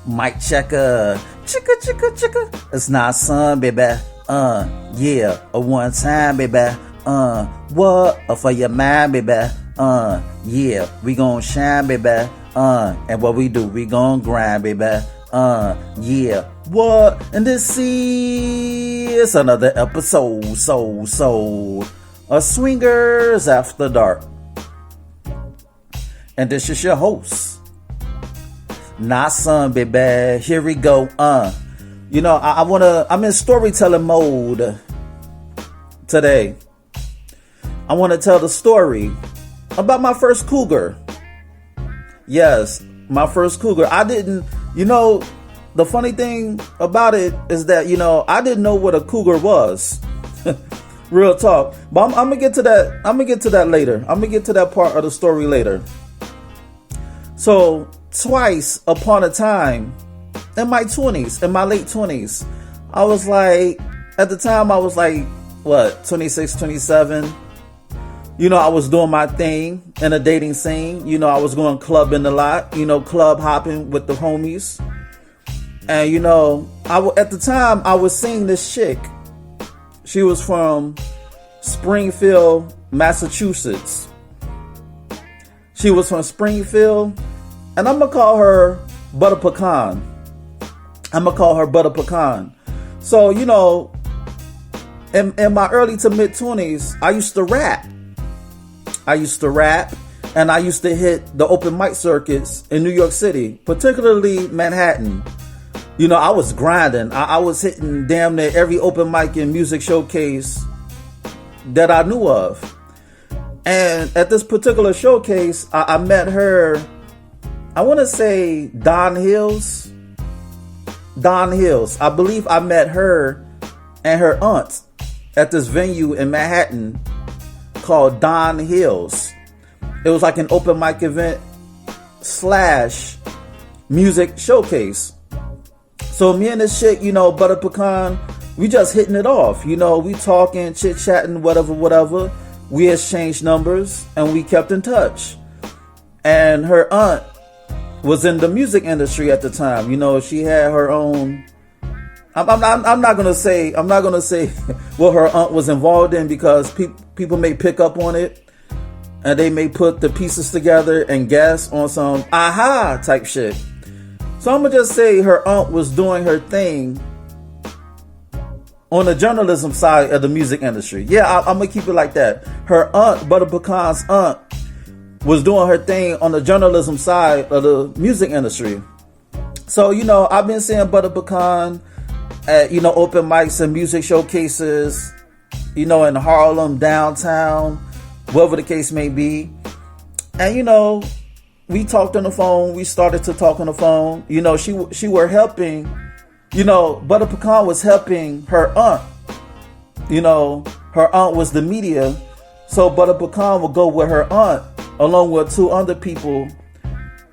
Mic checker. Chicka, chicka, chicka. It's not son, baby. Yeah. A one time, baby. What? For your mind, baby. Yeah. We gon' shine, baby. And what we do, we gon' grind, baby. Yeah. What? And this is another episode. So. A Swingers After Dark. And this is your host. Not son, baby. Here we go. I'm in storytelling mode today. I want to tell the story about my first Cougar. Yes, my first Cougar. The funny thing about it is that, I didn't know what a Cougar was. Real talk. But I'm gonna get to that. I'm gonna get to that later. I'm gonna get to that part of the story later. So, twice upon a time, in my late 20s, I was like, at the time I was like, 26, 27. I was doing my thing in a dating scene. I was going clubbing a lot, club hopping with the homies. And, at the time I was seeing this chick. She was from Springfield, Massachusetts. She was from Springfield, and I'm going to call her Butter Pecan. So, in my early to mid 20s, I used to rap, and I used to hit the open mic circuits in New York City, particularly Manhattan. I was grinding. I was hitting damn near every open mic and music showcase that I knew of. And at this particular showcase, I met her, I want to say Don Hills. I believe I met her and her aunt at this venue in Manhattan called Don Hills. It was like an open mic event / music showcase. So me and this chick, Butter Pecan, we just hitting it off. We talking, chit-chatting, whatever. We exchanged numbers and we kept in touch. And her aunt was in the music industry at the time. She had her own. I'm not gonna say what her aunt was involved in, because people may pick up on it and they may put the pieces together and guess on some aha type shit. So I'm going to just say her aunt was doing her thing on the journalism side of the music industry. Yeah, I'm going to keep it like that. Her aunt, Butter Pecan's aunt, was doing her thing on the journalism side of the music industry. So, I've been seeing Butter Pecan at, open mics and music showcases, in Harlem, downtown, whatever the case may be. And, we talked on the phone. We started to talk on the phone. She were helping. Butter Pecan was helping her aunt. Her aunt was the media, so Butter Pecan would go with her aunt along with two other people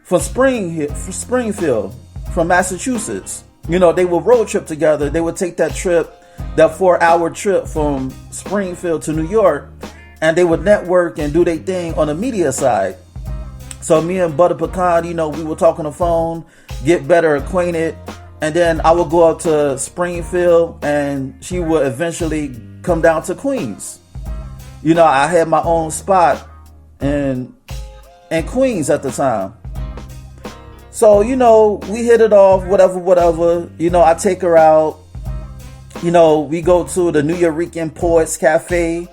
from Springfield, from Massachusetts. They would road trip together. They would take that 4-hour trip from Springfield to New York, and they would network and do their thing on the media side. So me and Butter Pecan, we would talk on the phone, get better acquainted, and then I would go up to Springfield and she would eventually come down to Queens. I had my own spot in Queens at the time. So, we hit it off, whatever. I take her out. We go to the New Yorican Poets Cafe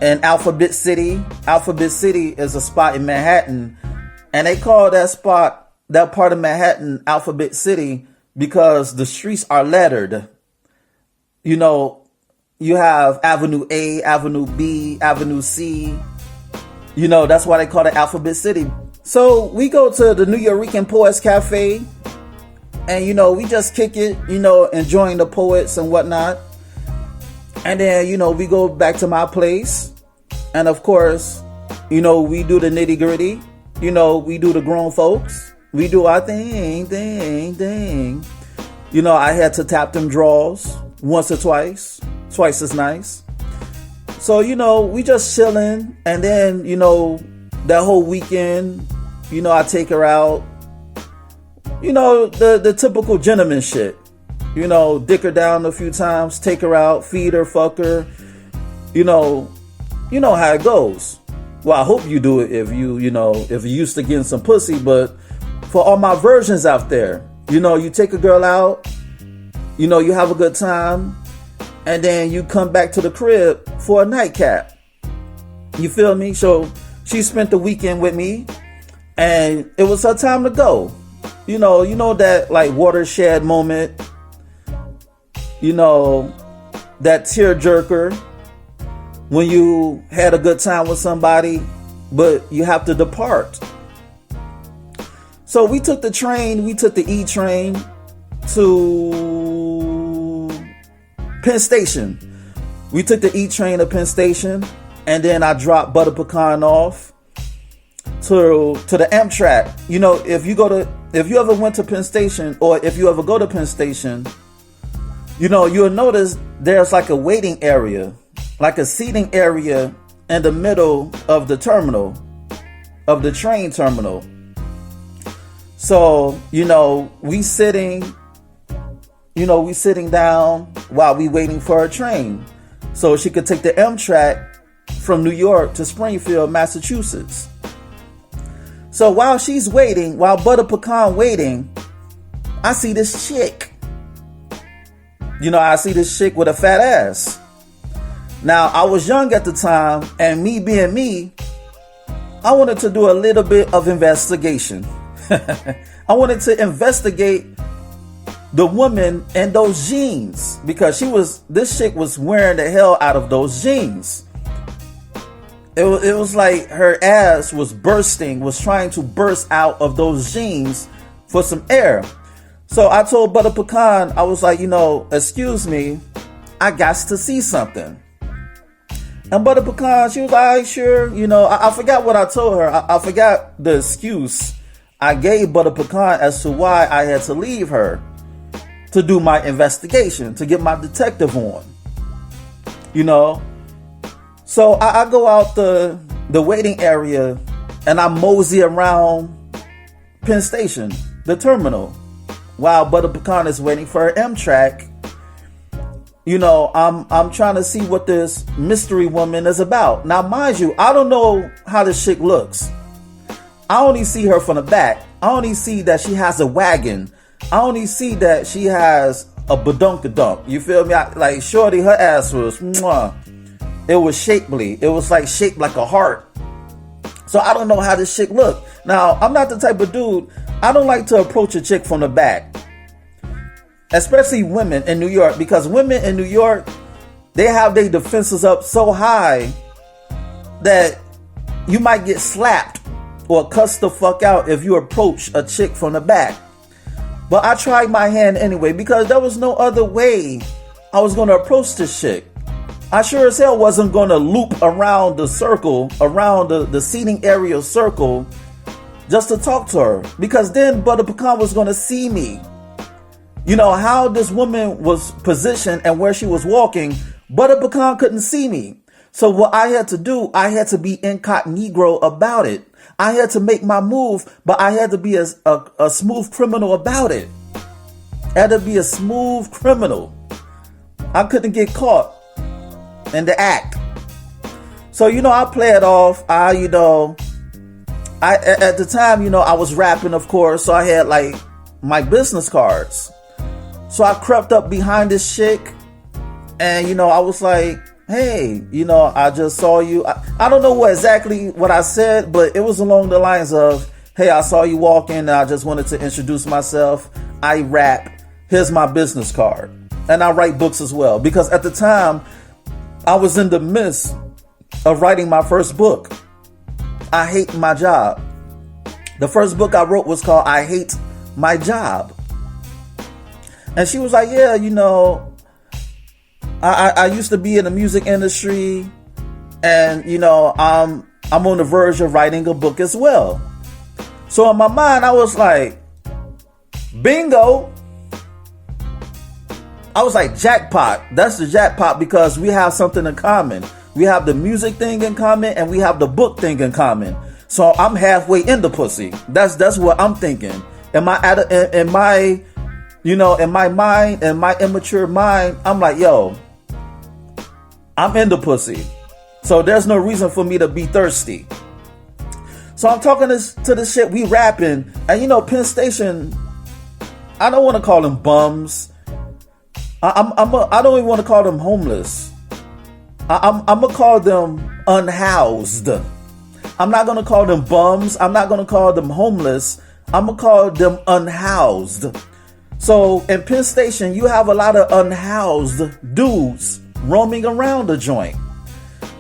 in Alphabet City. Alphabet City is a spot in Manhattan. And they call that part of Manhattan, Alphabet City, because the streets are lettered. You have Avenue A, Avenue B, Avenue C. That's why they call it Alphabet City. So we go to the New Yorican Poets Cafe, and, we just kick it, enjoying the poets and whatnot. And then, we go back to my place. And of course, we do the nitty gritty. We do the grown folks. We do our thing. I had to tap them draws once or twice. Twice is nice. So, we just chilling. And then, that whole weekend, I take her out. the typical gentleman shit. Dick her down a few times, take her out, feed her, fuck her. You know how it goes. Well, I hope you do it if if you're used to getting some pussy. But for all my virgins out there, you take a girl out, you have a good time, and then you come back to the crib for a nightcap. You feel me? So she spent the weekend with me, and it was her time to go. That like watershed moment. That tearjerker when you had a good time with somebody, but you have to depart. So we took the E train to Penn Station. We took the E train to Penn Station, and then I dropped Butter Pecan off to the Amtrak. If you ever went to Penn Station, or if you ever go to Penn Station, you'll notice there's like a waiting area, like a seating area in the middle of the terminal, of the train terminal. So, we sitting down while we waiting for a train, so she could take the Amtrak from New York to Springfield, Massachusetts. So while she's waiting, while Butter Pecan waiting, I see this chick. I see this chick with a fat ass. Now, I was young at the time, and me being me, I wanted to do a little bit of investigation. I wanted to investigate the woman and those jeans, because this chick was wearing the hell out of those jeans. It was like her ass was trying to burst out of those jeans for some air. So I told Butter Pecan, I was like, excuse me, I got to see something. And Butter Pecan, she was like, all right, sure. I forgot what I told her. I forgot the excuse I gave Butter Pecan as to why I had to leave her to do my investigation, to get my detective on. So I go out the waiting area, and I mosey around Penn Station, the terminal, while Butter Pecan is waiting for her Amtrak. I'm trying to see what this mystery woman is about. Now, mind you, I don't know how this chick looks. I only see her from the back. I only see that she has a wagon. I only see that she has a badunkadunk. You feel me? Like, shorty, her ass was, mwah. It was shapely. It was like shaped like a heart. So I don't know how this chick looked. Now, I'm not the type of dude, I don't like to approach a chick from the back. Especially women in New York, because women in New York, they have their defenses up so high that you might get slapped or cussed the fuck out if you approach a chick from the back. But I tried my hand anyway, because there was no other way I was going to approach this chick. I sure as hell wasn't going to loop around the circle, around the seating area circle, just to talk to her. Because then Butter Pecan was going to see me. How this woman was positioned and where she was walking, Butter Pecan couldn't see me. So what I had to do, I had to be incognito about it. I had to make my move, but I had to be a smooth criminal about it. I had to be a smooth criminal. I couldn't get caught in the act. So, I play it off. At the time, I was rapping, of course. So I had like my business cards. So I crept up behind this chick, and, I was like, hey, I just saw you. I don't know exactly what I said, but it was along the lines of, hey, I saw you walking, and I just wanted to introduce myself. I rap. Here's my business card. And I write books as well, because at the time, I was in the midst of writing my first book. I Hate My Job. The first book I wrote was called I Hate My Job. And she was like, yeah, I used to be in the music industry, and, I'm on the verge of writing a book as well. So in my mind, I was like, bingo. I was like, jackpot. That's the jackpot, because we have something in common. We have the music thing in common, and we have the book thing in common. So I'm halfway in the pussy. That's what I'm thinking. in my, in my mind, in my immature mind, I'm like, yo, I'm into pussy. So there's no reason for me to be thirsty. So I'm talking to this shit, we rapping, and Penn Station, I don't want to call them bums. I don't even want to call them homeless. I'm gonna call them unhoused. I'm not gonna call them bums. I'm not gonna call them homeless. I'm gonna call them unhoused. So in Penn Station, you have a lot of unhoused dudes roaming around the joint.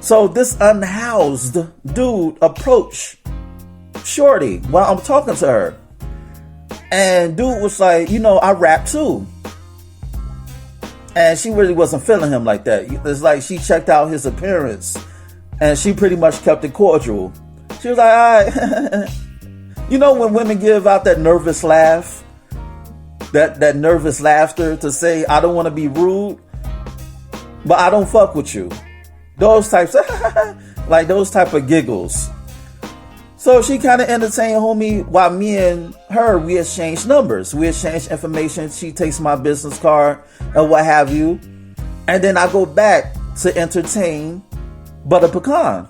So this unhoused dude approached Shorty while I'm talking to her. And dude was like, I rap too. And she really wasn't feeling him like that. It's like she checked out his appearance and she pretty much kept it cordial. She was like, all right. When women give out that nervous laugh, that nervous laughter to say, I don't want to be rude, but I don't fuck with you. Those types, like those type of giggles. So she kind of entertained homie while me and her, we exchanged numbers. We exchanged information. She takes my business card and what have you. And then I go back to entertain Butter Pecan.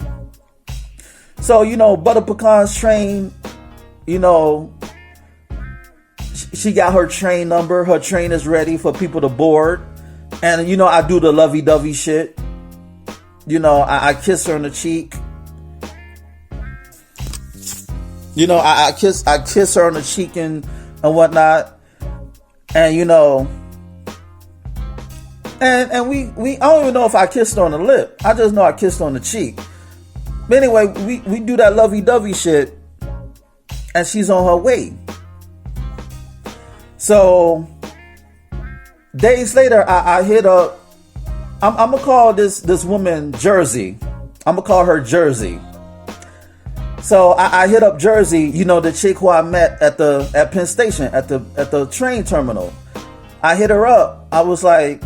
So, Butter Pecan's train, she got her train number. Her train is ready for people to board. And, I do the lovey-dovey shit. I kiss her on the cheek. I kiss her on the cheek and whatnot. And, and we I don't even know if I kissed on the lip. I just know I kissed on the cheek. But anyway, we do that lovey-dovey shit. And she's on her way. So, days later, I hit up. I'm going to call this woman Jersey. I'm going to call her Jersey. So I hit up Jersey, the chick who I met at Penn Station, at the train terminal. I hit her up. I was like,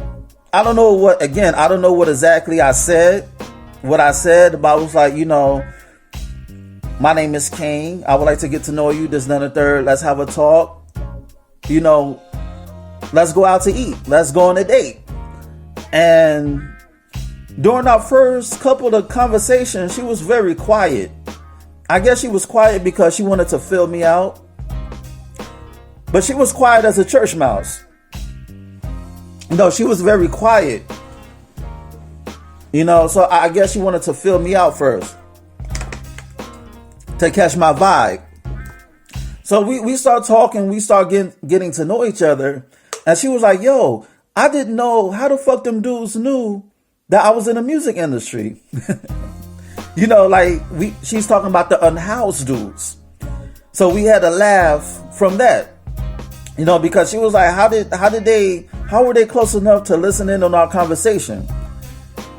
I don't know what exactly I said. What I said, but I was like, my name is Kane. I would like to get to know you. This, then, a third. Let's have a talk. Let's go out to eat. Let's go on a date. And during our first couple of conversations, she was very quiet. I guess she was quiet because she wanted to fill me out. But she was quiet as a church mouse. No, she was very quiet. So I guess she wanted to fill me out first. To catch my vibe. So we start talking. We start getting to know each other. And she was like, yo, I didn't know how the fuck them dudes knew that I was in the music industry. She's talking about the unhoused dudes. So we had a laugh from that, because she was like, how were they close enough to listen in on our conversation?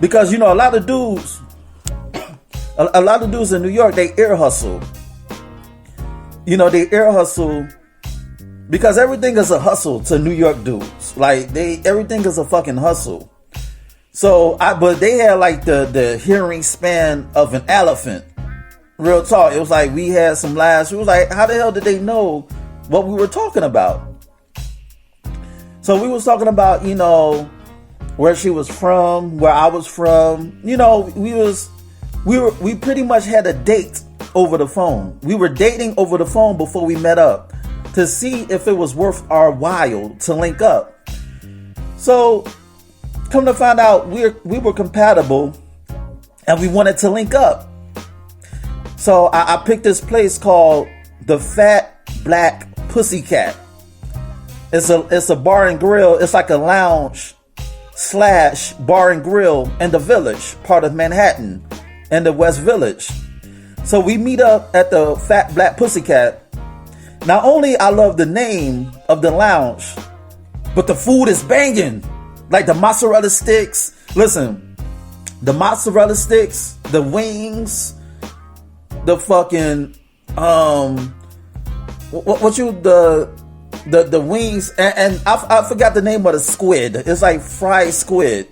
Because, a lot of dudes in New York, they ear hustle. They ear hustle because everything is a hustle to New York dudes. Like everything is a fucking hustle. So, but they had like the hearing span of an elephant. Real talk. It was like we had some laughs. It was like, how the hell did they know what we were talking about? So we was talking about, where she was from, where I was from. We pretty much had a date over the phone. We were dating over the phone before we met up to see if it was worth our while to link up. So, come to find out, we were compatible and we wanted to link up. So I picked this place called the Fat Black Pussycat. It's a bar and grill. It's like a lounge / bar and grill in the Village, part of Manhattan, in the West Village. So we meet up at the Fat Black Pussycat. Not only I love the name of the lounge, but the food is banging. Like the mozzarella sticks. Listen, the mozzarella sticks, the wings, the fucking the wings, and I forgot the name of the squid. It's like fried squid.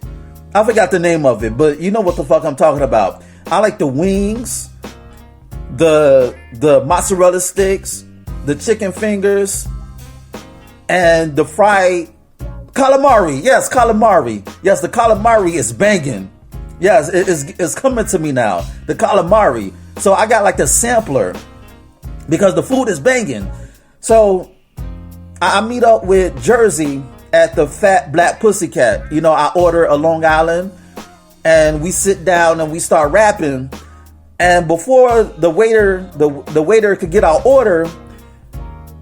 I forgot the name of it, but you know what the fuck I'm talking about. I like the wings, the mozzarella sticks, the chicken fingers, And the fried calamari. Yes, calamari. Yes, the calamari is banging. Yes, it's coming to me now. The calamari. So I got like the sampler because the food is banging. So I meet up with Jersey at the Fat Black Pussycat. You know, I order a Long Island and we sit down and we start rapping. And before the waiter could get our order,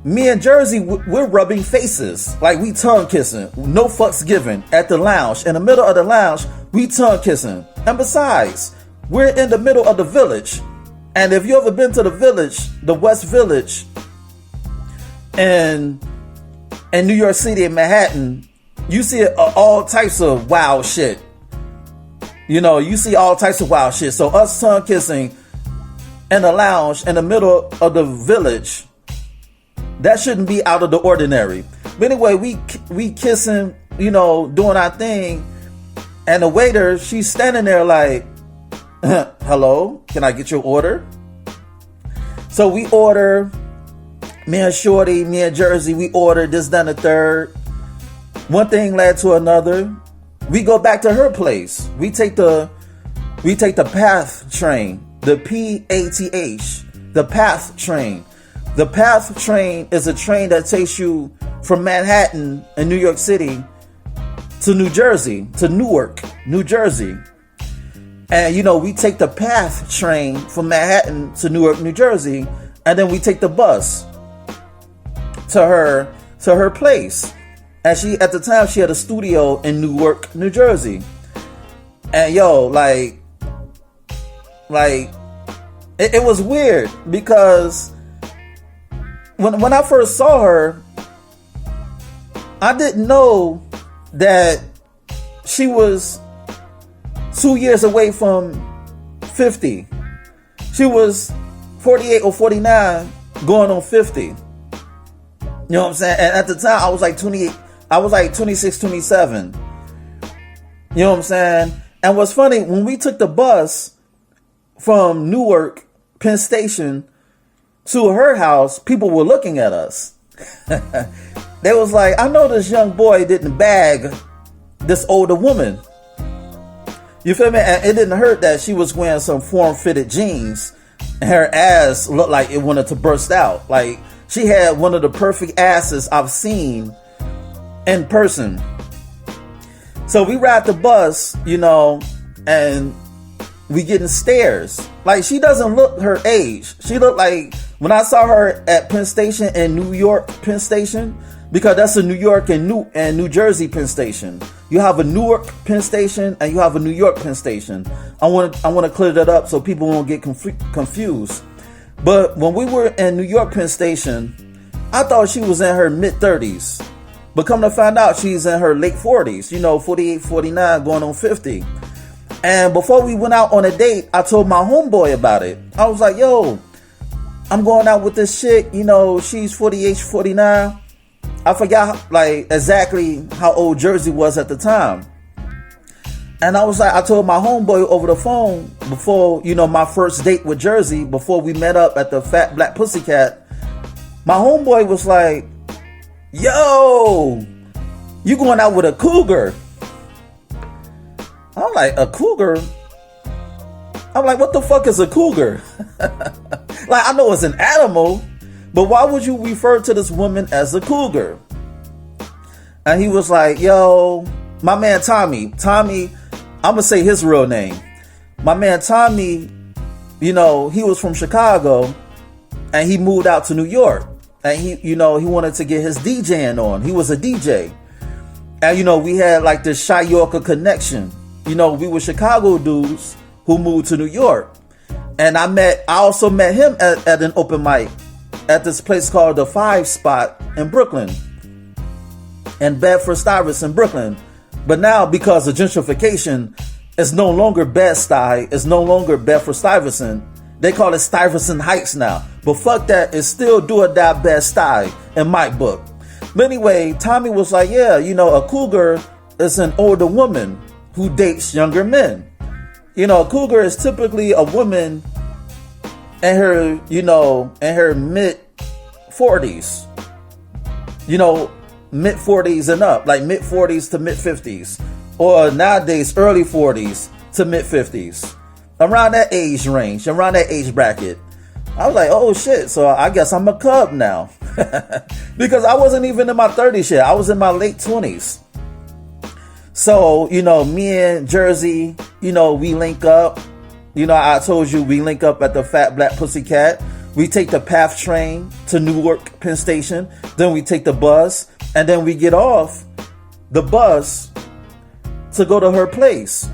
me and Jersey, we're rubbing faces. Like we tongue kissing. No fucks given at the lounge. In the middle of the lounge, we tongue kissing. And besides, we're in the middle of the village. And if you ever been to the village, the West Village in New York City and Manhattan, you see all types of wild shit. You know, you see all types of wild shit. So us tongue kissing in the lounge in the middle of the village, that shouldn't be out of the ordinary. But anyway, we kissing, you know, doing our thing. And the waiter, she's standing there like, hello, can I get your order? So we order, me and Shorty, me and Jersey, we ordered this, then the third. One thing led to another. We go back to her place. We take the PATH train, the PATH, the PATH train. The PATH train is a train that takes you from Manhattan in New York City to New Jersey, to Newark, New Jersey. And, you know, we take the PATH train from Manhattan to Newark, New Jersey, and then we take the bus to her place. And she, at the time, she had a studio in Newark, New Jersey. And yo, like it was weird because when I first saw her, I didn't know that she was 2 years away from 50. She was 48 or 49 going on 50. You know what I'm saying? And at the time I was like 28, I was like 26, 27. You know what I'm saying? And what's funny, when we took the bus from Newark, Penn Station, to her house, people were looking at us. They was like, I know this young boy didn't bag this older woman. You feel me? And it didn't hurt that she was wearing some form-fitted jeans and her ass looked like it wanted to burst out. Like, she had one of the perfect asses I've seen in person. So we ride the bus, you know, and we getting stares. Like, she doesn't look her age. She looked like, when I saw her at Penn Station in New York Penn Station, because that's a New York and New Jersey Penn Station. You have a Newark Penn Station and you have a New York Penn Station. I want to clear that up so people won't get confused. But when we were in New York Penn Station, I thought she was in her mid-30s. But come to find out, she's in her late 40s. You know, 48, 49, going on 50. And before we went out on a date, I told my homeboy about it. I was like, yo, I'm going out with this chick. You know, she's 48, 49. I forgot like exactly how old Jersey was at the time. And I was like, I told my homeboy over the phone before, you know, my first date with Jersey, before we met up at the Fat Black Pussycat, my homeboy was like, yo, you going out with a cougar? I'm like, a cougar? I'm like, what the fuck is a cougar? Like, I know it's an animal, but why would you refer to this woman as a cougar? And he was like, yo, my man Tommy, I'm going to say his real name. My man Tommy, you know, he was from Chicago and he moved out to New York. And he, you know, he wanted to get his DJing on. He was a DJ. And, you know, we had like this Chi Yorker connection. You know, we were Chicago dudes who moved to New York. And I also met him at an open mic at this place called the 5 Spot in Brooklyn. In Bedford-Stuyvesant, Brooklyn. But now, because of gentrification, it's no longer Bed-Stuy. It's no longer Bedford-Stuyvesant. They call it Stuyvesant Heights now. But fuck that, it's still do or die Bed-Stuy in my book. But anyway, Tommy was like, yeah, you know, a cougar is an older woman who dates younger men. You know, a cougar is typically a woman in her, you know, in her mid 40s. You know, mid 40s and up, like mid 40s to mid 50s, or nowadays early 40s to mid 50s, around that age range, around that age bracket. I was like, oh shit, so I guess I'm a cub now. Because I wasn't even in my 30s yet. I was in my late 20s. So, me and Jersey, we link up. I told you we link up at the Fat Black Pussycat. We take the PATH train to Newark Penn Station. Then we take the bus. And then we get off the bus to go to her place.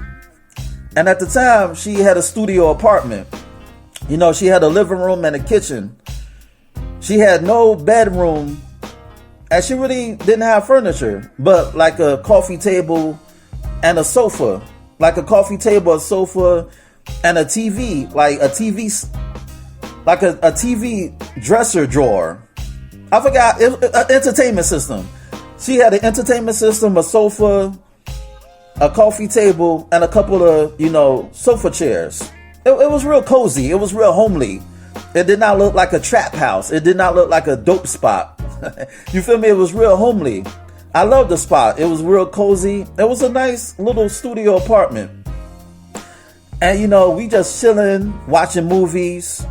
And at the time, she had a studio apartment. She had a living room and a kitchen. She had no bedroom. And she really didn't have furniture, but like a coffee table and a sofa. Like a coffee table, a sofa, and a TV. Like a TV, like a TV dresser drawer. I forgot, an entertainment system. She had an entertainment system, a sofa, a coffee table, and a couple of, sofa chairs. It was real cozy. It was real homely. It did not look like a trap house. It did not look like a dope spot. You feel me? It was real homely. I loved the spot. It was real cozy. It was a nice little studio apartment. And, we just chilling, watching movies.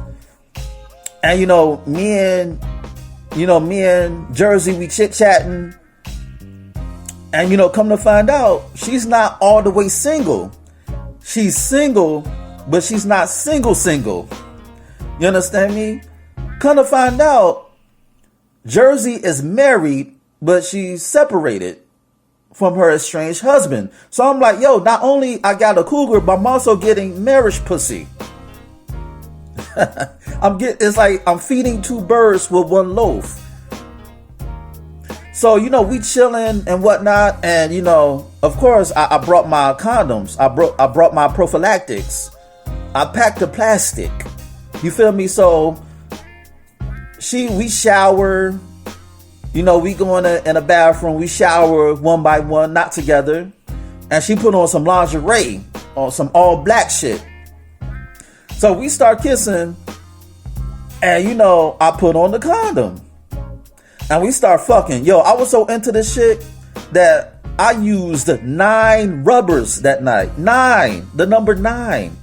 And, me and Jersey, we chit-chatting. And, come to find out, she's not all the way single. She's single, but she's not single. You understand me? Come to find out, Jersey is married, but she's separated from her estranged husband. So I'm like, yo, not only I got a cougar, but I'm also getting marriage pussy. It's like I'm feeding two birds with one loaf. So, we chilling and whatnot. And, of course, I brought my condoms. I brought my prophylactics. I packed the plastic. You feel me? So we shower, we go in a bathroom, we shower one by one, not together. And she put on some lingerie, on some all black shit. So we start kissing, and I put on the condom. And we start fucking. Yo, I was so into this shit that I used 9 rubbers that night. 9, the number 9.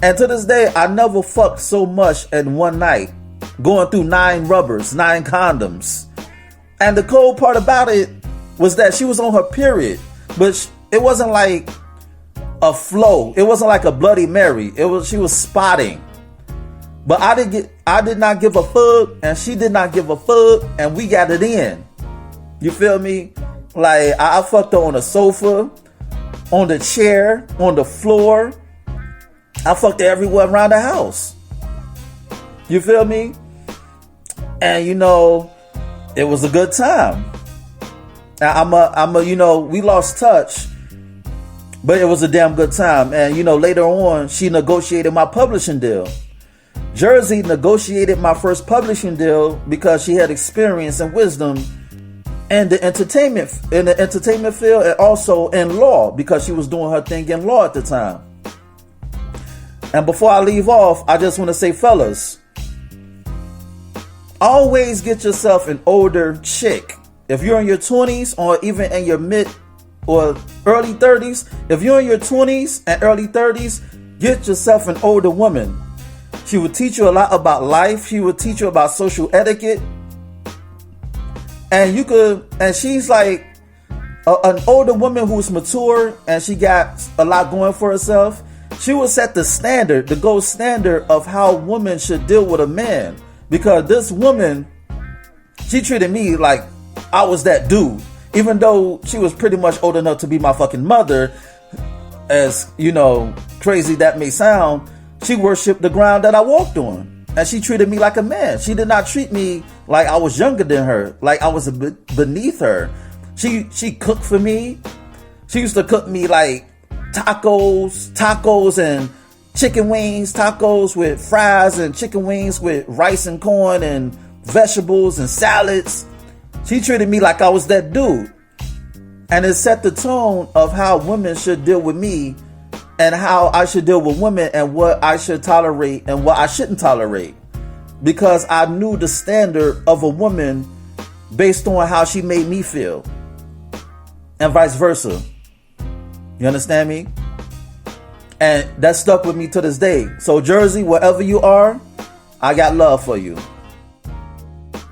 And to this day, I never fucked so much in one night. Going through 9 rubbers, 9 condoms. And the cold part about it was that she was on her period. But it wasn't like a flow. It wasn't like a Bloody Mary. She was spotting. But I did not give a fuck, and she did not give a fuck, and we got it in. You feel me? Like, I fucked her on the sofa, on the chair, on the floor. I fucked her everywhere around the house. You feel me? And it was a good time. We lost touch, but it was a damn good time. And later on, she negotiated my publishing deal. Jersey negotiated my first publishing deal because she had experience and wisdom in the entertainment field, and also in law, because she was doing her thing in law at the time. And before I leave off, I just want to say, fellas, always get yourself an older chick. If you're in your 20s or even in your mid or early 30s, if you're in your 20s and early 30s, get yourself an older woman. She will teach you a lot about life. She will teach you about social etiquette. And she's like an older woman who's mature and she got a lot going for herself. She will set the standard, the gold standard of how women should deal with a man. Because this woman, she treated me like I was that dude. Even though she was pretty much old enough to be my fucking mother, as crazy that may sound, she worshipped the ground that I walked on. And she treated me like a man. She did not treat me like I was younger than her, like I was beneath her. She cooked for me. She used to cook me like tacos and chicken wings, tacos with fries and chicken wings with rice and corn and vegetables and salads. She treated me like I was that dude. And it set the tone of how women should deal with me and how I should deal with women and what I should tolerate and what I shouldn't tolerate. Because I knew the standard of a woman based on how she made me feel. And vice versa. You understand me? And that stuck with me to this day. So Jersey, wherever you are, I got love for you.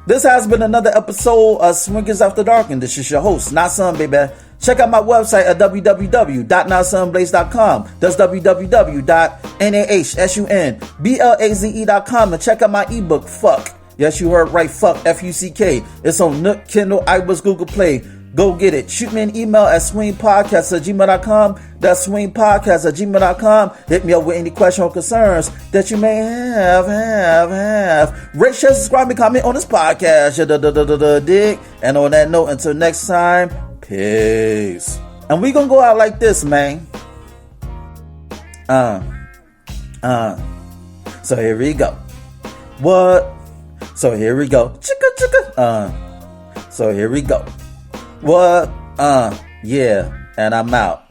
This has been another episode of Swingers After Dark, and this is your host, Not Sun, baby. Check out my website at www.notsunblaze.com. That's www.nahsunblaze.com. And check out my ebook, Fuck. Yes, you heard right, Fuck, F-U-C-K. It's on Nook, Kindle, iBooks, Google Play. Go get it. Shoot me an email at swingpodcast@gmail.com. That's swingpodcast@gmail.com. Hit me up with any questions or concerns that you may have. Rate, share, subscribe, and comment on this podcast. Dig. And on that note, until next time, peace. And we gonna go out like this, man. So here we go. What? So here we go. So here we go. What? Yeah. And I'm out.